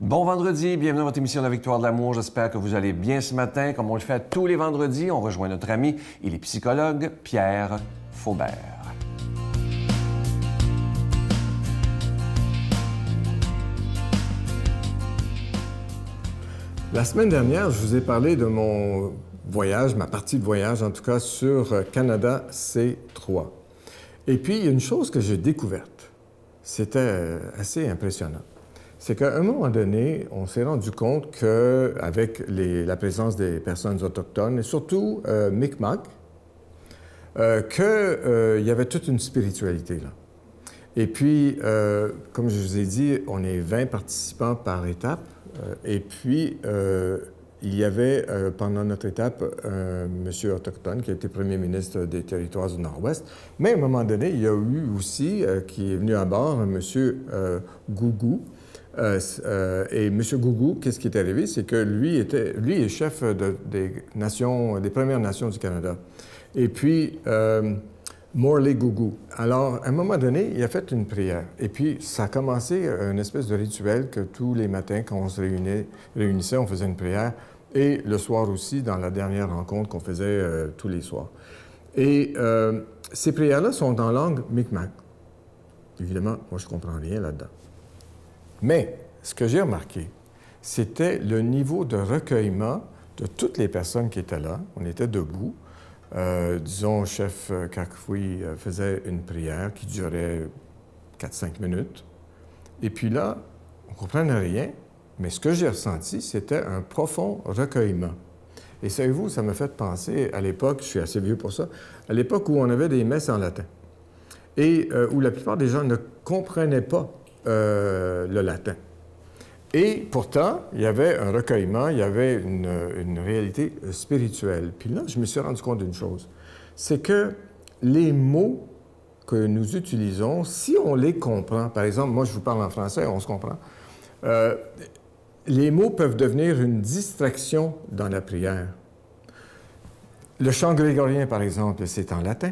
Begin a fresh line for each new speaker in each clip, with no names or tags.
Bon vendredi, bienvenue à votre émission La Victoire de l'amour. J'espère que vous allez bien ce matin. Comme on le fait tous les vendredis, on rejoint notre ami, il est psychologue, Pierre Faubert.
La semaine dernière, je vous ai parlé de mon voyage, ma partie de voyage en tout cas, sur Canada C3. Et puis, il y a une chose que j'ai découverte. C'était assez impressionnant. C'est qu'à un moment donné, on s'est rendu compte qu'avec la présence des personnes autochtones, et surtout Mi'kmaq, qu'il y avait toute une spiritualité là. Et puis, comme je vous ai dit, on est 20 participants par étape. Et puis, il y avait, pendant notre étape, un monsieur autochtone qui a été premier ministre des Territoires du Nord-Ouest. Mais à un moment donné, il y a eu aussi, qui est venu à bord, un monsieur Gougou. Et M. Gougou, qu'est-ce qui est arrivé? C'est que lui est chef des Premières Nations du Canada. Et puis, Morley Gougou. Alors, à un moment donné, il a fait une prière. Et puis, ça a commencé une espèce de rituel que tous les matins, quand on se réunissait, on faisait une prière. Et le soir aussi, dans la dernière rencontre qu'on faisait tous les soirs. Et ces prières-là sont en langue Mi'kmaq. Évidemment, moi, je ne comprends rien là-dedans. Mais ce que j'ai remarqué, c'était le niveau de recueillement de toutes les personnes qui étaient là. On était debout. Disons, chef Kakfouy faisait une prière qui durait 4-5 minutes. Et puis là, on ne comprenait rien, mais ce que j'ai ressenti, c'était un profond recueillement. Et savez-vous, ça m'a fait penser à l'époque, je suis assez vieux pour ça, à l'époque où on avait des messes en latin et où la plupart des gens ne comprenaient pas le latin. Et pourtant, il y avait un recueillement, il y avait une réalité spirituelle. Puis là, je me suis rendu compte d'une chose, c'est que les mots que nous utilisons, si on les comprend, par exemple, moi je vous parle en français, on se comprend, les mots peuvent devenir une distraction dans la prière. Le chant grégorien, par exemple, c'est en latin.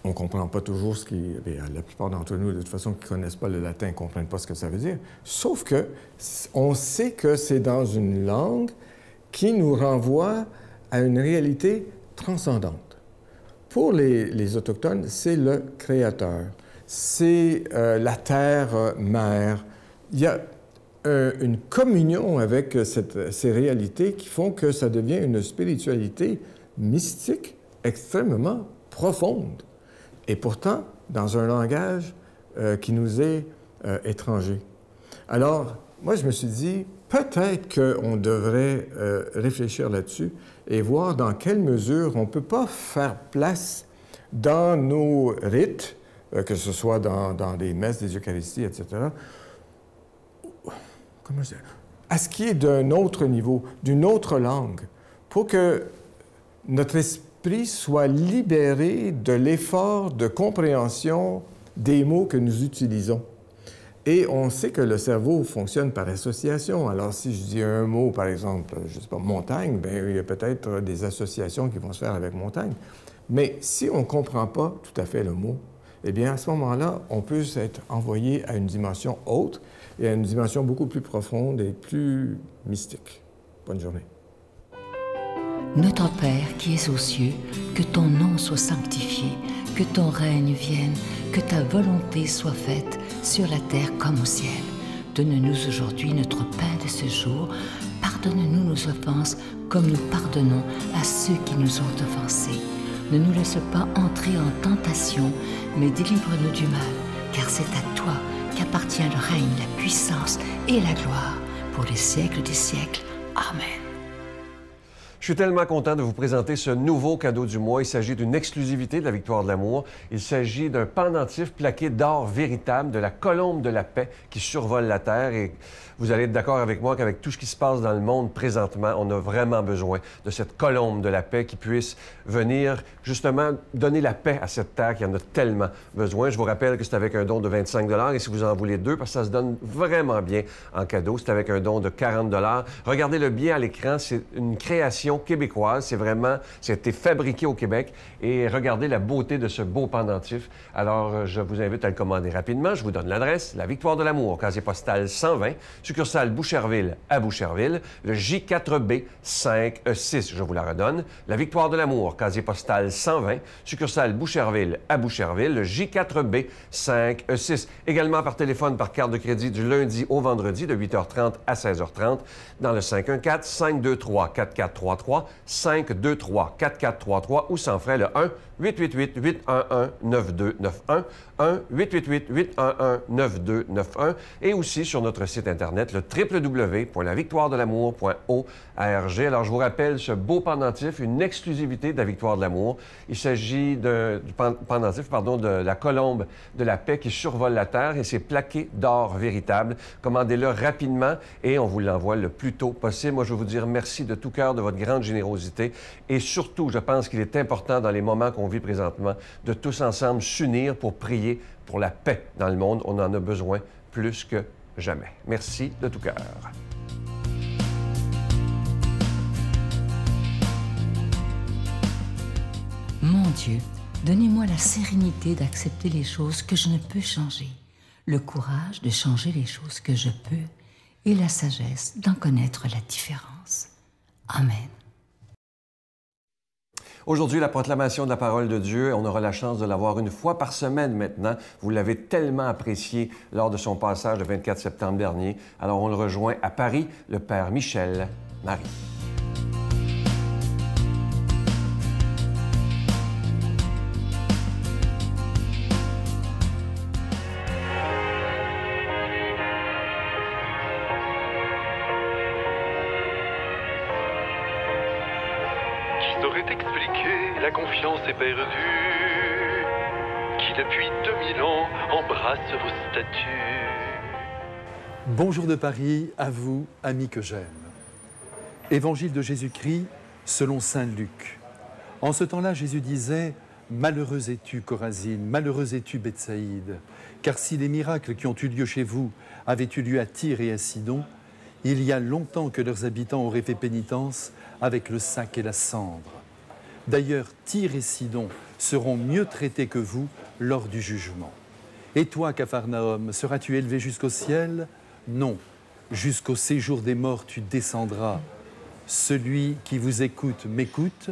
On ne comprend pas toujours ce qui... La plupart d'entre nous, de toute façon, qui ne connaissent pas le latin, ne comprennent pas ce que ça veut dire. Sauf que on sait que c'est dans une langue qui nous renvoie à une réalité transcendante. Pour les Autochtones, c'est le Créateur. C'est la terre-mère. Il y a une communion avec ces réalités qui font que ça devient une spiritualité mystique extrêmement profonde. Et pourtant, dans un langage qui nous est étranger. Alors, moi, je me suis dit, peut-être qu'on devrait réfléchir là-dessus et voir dans quelle mesure on ne peut pas faire place dans nos rites, que ce soit dans des messes, des Eucharisties, etc., comment je dis, à ce qui est d'un autre niveau, d'une autre langue, pour que notre esprit soit libéré de l'effort de compréhension des mots que nous utilisons. Et on sait que le cerveau fonctionne par association. Alors, si je dis un mot, par exemple, je ne sais pas, montagne, bien, il y a peut-être des associations qui vont se faire avec montagne. Mais si on ne comprend pas tout à fait le mot, eh bien, à ce moment-là, on peut être envoyé à une dimension haute et à une dimension beaucoup plus profonde et plus mystique. Bonne journée.
Notre Père qui es aux cieux, que ton nom soit sanctifié, que ton règne vienne, que ta volonté soit faite sur la terre comme au ciel. Donne-nous aujourd'hui notre pain de ce jour. Pardonne-nous nos offenses comme nous pardonnons à ceux qui nous ont offensés. Ne nous laisse pas entrer en tentation, mais délivre-nous du mal, car c'est à toi qu'appartient le règne, la puissance et la gloire pour les siècles des siècles. Amen.
Je suis tellement content de vous présenter ce nouveau cadeau du mois. Il s'agit d'une exclusivité de la Victoire de l'amour. Il s'agit d'un pendentif plaqué d'or véritable de la colombe de la paix qui survole la Terre. Et vous allez être d'accord avec moi qu'avec tout ce qui se passe dans le monde présentement, on a vraiment besoin de cette colombe de la paix qui puisse venir justement donner la paix à cette Terre qui en a tellement besoin. Je vous rappelle que c'est avec un don de 25 $ et si vous en voulez deux, parce que ça se donne vraiment bien en cadeau, c'est avec un don de 40 $. Regardez-le bien à l'écran, c'est une création création québécoise. C'était fabriqué au Québec. Et regardez la beauté de ce beau pendentif. Alors, je vous invite à le commander rapidement. Je vous donne l'adresse. La Victoire de l'Amour, casier postal 120, succursale Boucherville à Boucherville, le J4B 5E6. Je vous la redonne. La Victoire de l'Amour, casier postal 120, succursale Boucherville à Boucherville, le J4B 5E6. Également par téléphone, par carte de crédit du lundi au vendredi de 8h30 à 16h30 dans le 514-523-4433, 523-4433 ou sans frais le 1-888-811-9291, 1-888-811-9291 et aussi sur notre site Internet, le www.lavictoiredelamour.org. Alors, je vous rappelle ce beau pendentif, une exclusivité de la Victoire de l'Amour. Il s'agit du pendentif, de la colombe de la paix qui survole la terre et c'est plaqué d'or véritable. Commandez-le rapidement et on vous l'envoie le plus tôt possible. Moi, je veux vous dire merci de tout cœur de votre grande générosité et surtout, je pense qu'il est important dans les moments qu'on vit présentement de tous ensemble s'unir pour prier pour la paix dans le monde. On en a besoin plus que jamais. Merci de tout cœur.
Mon Dieu, donnez-moi la sérénité d'accepter les choses que je ne peux changer, le courage de changer les choses que je peux et la sagesse d'en connaître la différence. Amen.
Aujourd'hui, la proclamation de la parole de Dieu, on aura la chance de l'avoir une fois par semaine maintenant. Vous l'avez tellement apprécié lors de son passage le 24 septembre dernier. Alors, on le rejoint à Paris, le Père Michel Marie.
La confiance est perdue, qui depuis 2000 ans embrasse vos statues.
Bonjour de Paris, à vous, amis que j'aime. Évangile de Jésus-Christ selon saint Luc. En ce temps-là, Jésus disait « Malheureuse es-tu, Chorazine, malheureuse es-tu, Bethsaïde, car si les miracles qui ont eu lieu chez vous avaient eu lieu à Tyr et à Sidon, il y a longtemps que leurs habitants auraient fait pénitence avec le sac et la cendre. D'ailleurs, Tyr et Sidon seront mieux traités que vous lors du jugement. Et toi, Capharnaüm, seras-tu élevé jusqu'au ciel? Non, jusqu'au séjour des morts tu descendras. Celui qui vous écoute m'écoute,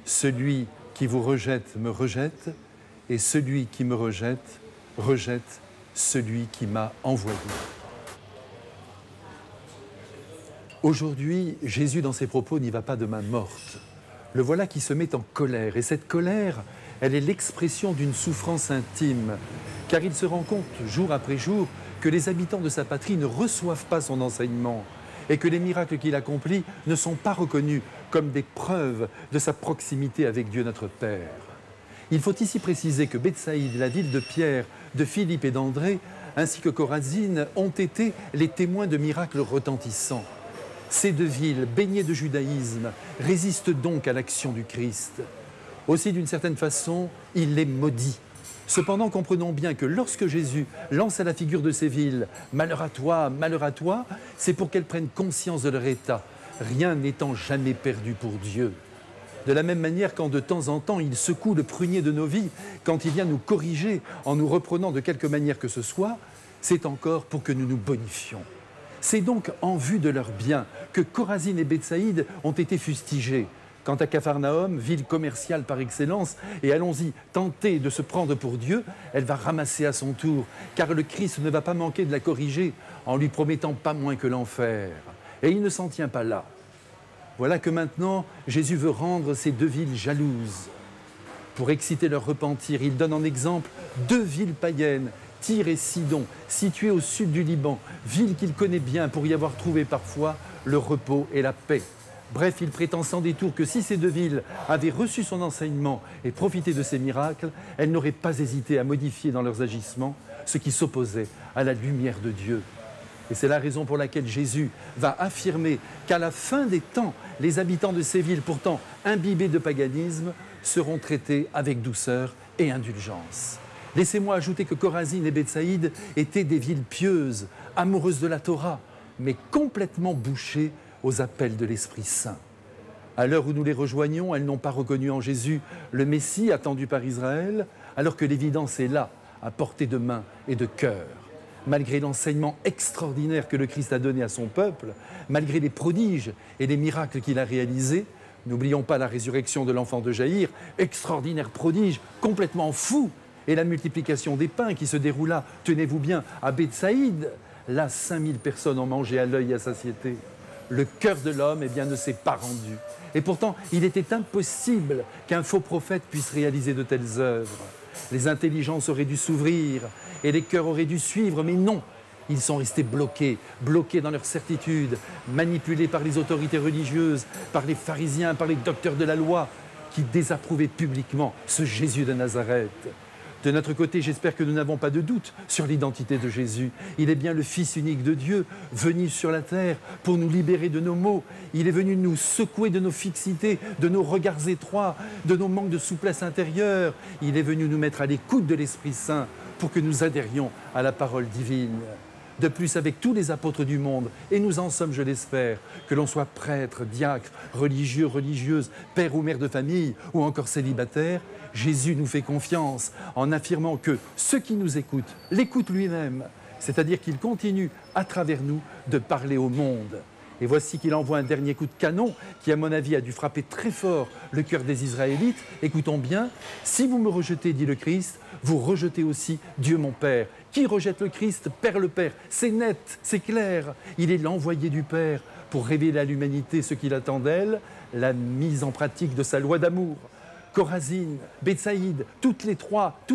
celui qui vous rejette me rejette, et celui qui me rejette, rejette celui qui m'a envoyé. » Aujourd'hui, Jésus, dans ses propos, n'y va pas de main morte. Le voilà qui se met en colère. Et cette colère, elle est l'expression d'une souffrance intime, car il se rend compte, jour après jour, que les habitants de sa patrie ne reçoivent pas son enseignement et que les miracles qu'il accomplit ne sont pas reconnus comme des preuves de sa proximité avec Dieu notre Père. Il faut ici préciser que Bethsaïde, la ville de Pierre, de Philippe et d'André, ainsi que Chorazine, ont été les témoins de miracles retentissants. Ces deux villes, baignées de judaïsme, résistent donc à l'action du Christ. Aussi, d'une certaine façon, il les maudit. Cependant, comprenons bien que lorsque Jésus lance à la figure de ces villes « Malheur à toi, c'est pour qu'elles prennent conscience de leur état, rien n'étant jamais perdu pour Dieu. De la même manière, quand de temps en temps, il secoue le prunier de nos vies, quand il vient nous corriger en nous reprenant de quelque manière que ce soit, c'est encore pour que nous nous bonifions. C'est donc en vue de leur bien que Chorazine et Bethsaïde ont été fustigés. Quant à Capharnaüm, ville commerciale par excellence, et allons-y, tenter de se prendre pour Dieu, elle va ramasser à son tour, car le Christ ne va pas manquer de la corriger en lui promettant pas moins que l'enfer. Et il ne s'en tient pas là. Voilà que maintenant, Jésus veut rendre ces deux villes jalouses. Pour exciter leur repentir, il donne en exemple deux villes païennes, Tyr et Sidon, situées au sud du Liban, ville qu'il connaît bien pour y avoir trouvé parfois le repos et la paix. Bref, il prétend sans détour que si ces deux villes avaient reçu son enseignement et profité de ses miracles, elles n'auraient pas hésité à modifier dans leurs agissements ce qui s'opposait à la lumière de Dieu. Et c'est la raison pour laquelle Jésus va affirmer qu'à la fin des temps, les habitants de ces villes, pourtant imbibés de paganisme, seront traités avec douceur et indulgence. Laissez-moi ajouter que Chorazine et Bethsaïde étaient des villes pieuses, amoureuses de la Torah, mais complètement bouchées aux appels de l'Esprit Saint. À l'heure où nous les rejoignons, elles n'ont pas reconnu en Jésus le Messie attendu par Israël, alors que l'évidence est là, à portée de main et de cœur. Malgré l'enseignement extraordinaire que le Christ a donné à son peuple, malgré les prodiges et les miracles qu'il a réalisés, n'oublions pas la résurrection de l'enfant de Jaïr, extraordinaire prodige, complètement fou, et la multiplication des pains qui se déroula, tenez-vous bien, à Bethsaïde. Là, 5000 personnes ont mangé à l'œil et à satiété. Le cœur de l'homme, eh bien, ne s'est pas rendu. Et pourtant, il était impossible qu'un faux prophète puisse réaliser de telles œuvres. Les intelligences auraient dû s'ouvrir et les cœurs auraient dû suivre, mais non. Ils sont restés bloqués dans leur certitude, manipulés par les autorités religieuses, par les pharisiens, par les docteurs de la loi, qui désapprouvaient publiquement ce Jésus de Nazareth. De notre côté, j'espère que nous n'avons pas de doute sur l'identité de Jésus. Il est bien le Fils unique de Dieu, venu sur la terre pour nous libérer de nos maux. Il est venu nous secouer de nos fixités, de nos regards étroits, de nos manques de souplesse intérieure. Il est venu nous mettre à l'écoute de l'Esprit Saint pour que nous adhérions à la parole divine. De plus, avec tous les apôtres du monde, et nous en sommes, je l'espère, que l'on soit prêtre, diacre, religieux, religieuse, père ou mère de famille, ou encore célibataire, Jésus nous fait confiance en affirmant que ceux qui nous écoutent l'écoutent lui-même, c'est-à-dire qu'il continue à travers nous de parler au monde. Et voici qu'il envoie un dernier coup de canon qui, à mon avis, a dû frapper très fort le cœur des Israélites. Écoutons bien, « Si vous me rejetez, dit le Christ, vous rejetez aussi Dieu mon Père. Qui rejette le Christ perd le Père. C'est net, c'est clair. Il est l'envoyé du Père pour révéler à l'humanité ce qu'il attend d'elle, la mise en pratique de sa loi d'amour. » Chorazine, Bethsaïde, toutes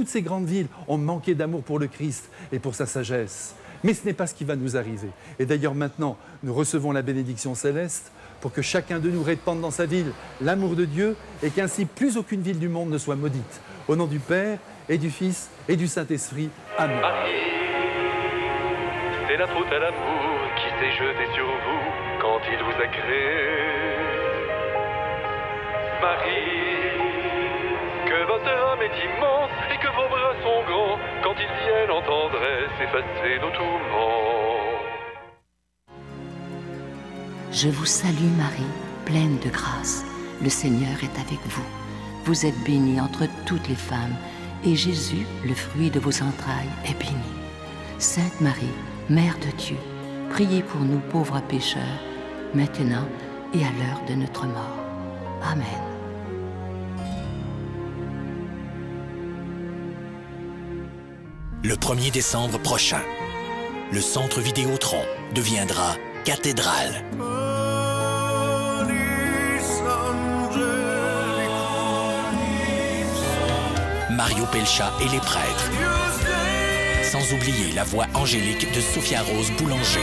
ces grandes villes ont manqué d'amour pour le Christ et pour sa sagesse. Mais ce n'est pas ce qui va nous arriver. Et d'ailleurs maintenant, nous recevons la bénédiction céleste pour que chacun de nous répande dans sa ville l'amour de Dieu et qu'ainsi plus aucune ville du monde ne soit maudite. Au nom du Père et du Fils et du Saint-Esprit. Amen.
Marie, c'est la faute à l'amour qui s'est jeté sur vous quand il vous a créé. Marie, que votre âme est immense et que vos bras sont grands quand ils viennent en tendresse effacer nos tourments.
Je vous salue Marie, pleine de grâce. Le Seigneur est avec vous. Vous êtes bénie entre toutes les femmes, et Jésus, le fruit de vos entrailles, est béni. Sainte Marie, Mère de Dieu, priez pour nous pauvres pécheurs, maintenant et à l'heure de notre mort. Amen.
Le 1er décembre prochain, le centre Vidéotron deviendra cathédrale. Mario Pelcha et les prêtres. Sans oublier la voix angélique de Sophia Rose Boulanger.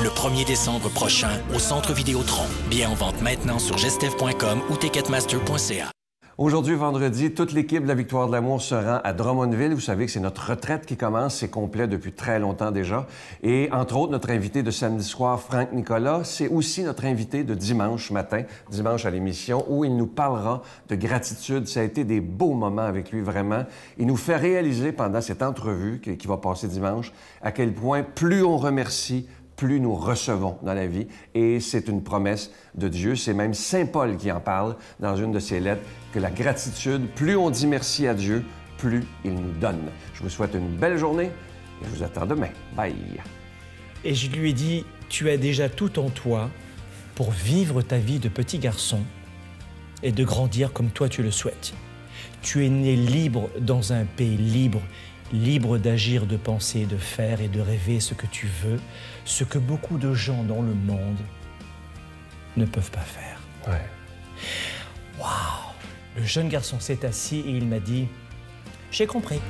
Le 1er décembre prochain au centre Vidéotron. Bien en vente maintenant sur gestev.com ou ticketmaster.ca.
Aujourd'hui, vendredi, toute l'équipe de la Victoire de l'Amour se rend à Drummondville. Vous savez que c'est notre retraite qui commence. C'est complet depuis très longtemps déjà. Et entre autres, notre invité de samedi soir, Franck Nicolas, c'est aussi notre invité de dimanche matin, dimanche à l'émission, où il nous parlera de gratitude. Ça a été des beaux moments avec lui, vraiment. Il nous fait réaliser pendant cette entrevue qui va passer dimanche à quel point plus on remercie, plus nous recevons dans la vie. Et c'est une promesse de Dieu. C'est même Saint Paul qui en parle dans une de ses lettres, que la gratitude, plus on dit merci à Dieu, plus il nous donne. Je vous souhaite une belle journée et je vous attends demain. Bye!
Et je lui ai dit, tu as déjà tout en toi pour vivre ta vie de petit garçon et de grandir comme toi tu le souhaites. Tu es né libre dans un pays libre, libre d'agir, de penser, de faire et de rêver ce que tu veux, ce que beaucoup de gens dans le monde ne peuvent pas faire.
Ouais.
Waouh! Le jeune garçon s'est assis et il m'a dit « J'ai compris. »